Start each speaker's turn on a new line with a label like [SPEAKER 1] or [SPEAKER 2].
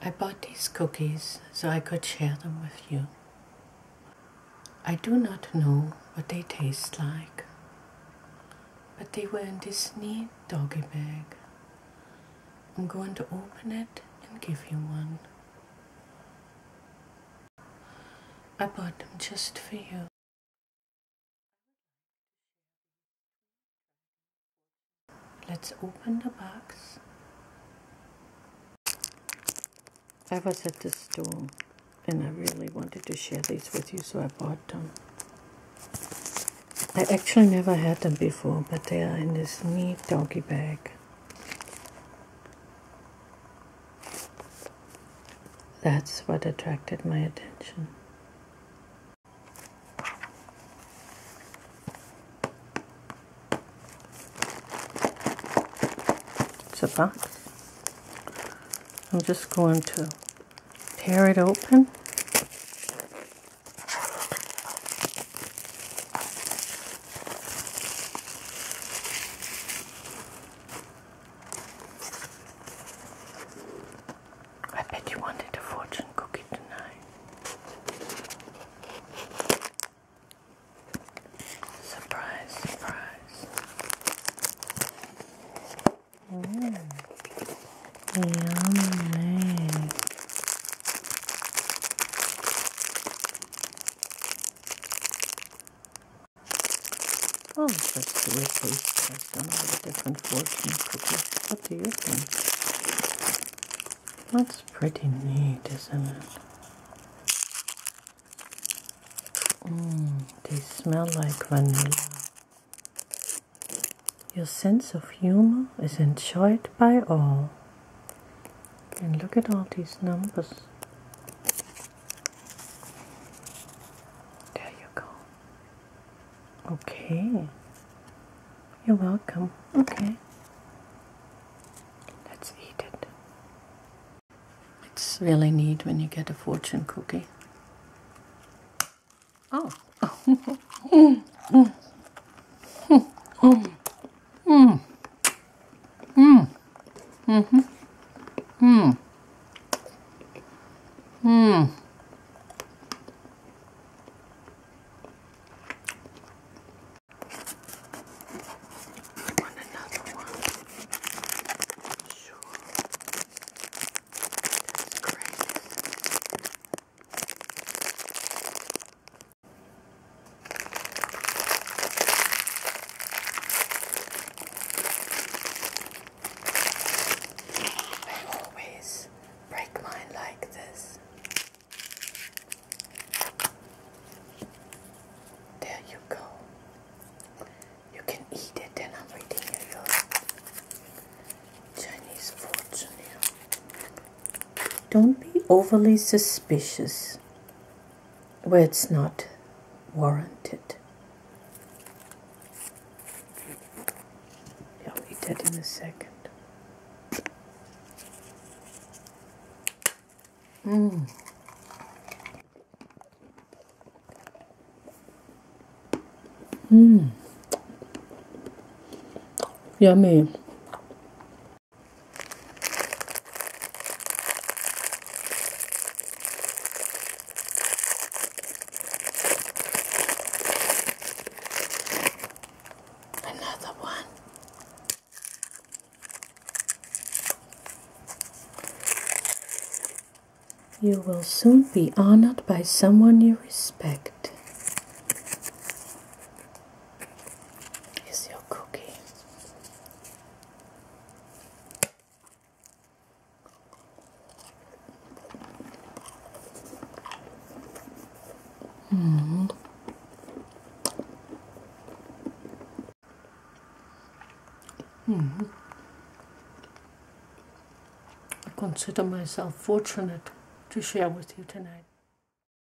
[SPEAKER 1] I bought these cookies so I could share them with you. I do not know what they taste like, but they were in this neat doggy bag. I'm going to open it and give you one. I bought them just for you. Let's open the box. I was at the store and I really wanted to share these with you, so I bought them. I actually never had them before, but they are in this neat doggy bag. That's what attracted my attention. It's a box. I'm just going to tear it open. I bet you wanted a fortune cookie tonight. Surprise, surprise. Yummy. Oh, let's see a taste test on all the different fortune cookies. What do you think? That's pretty neat, isn't it? They smell like vanilla. Your sense of humor is enjoyed by all. And look at all these numbers. There you go. Okay. You're welcome. Okay. Let's eat it. It's really neat when you get a fortune cookie. Oh. Want another one? Sure. That's great. I always break mine like this. There you go. You can eat it, and I'm reading you your Chinese fortune here. Don't be overly suspicious where it's not warranted. I'll eat that in a second. Yummy. Another one. You will soon be honored by someone you respect. Here's your cookie. I consider myself fortunate to share with you tonight.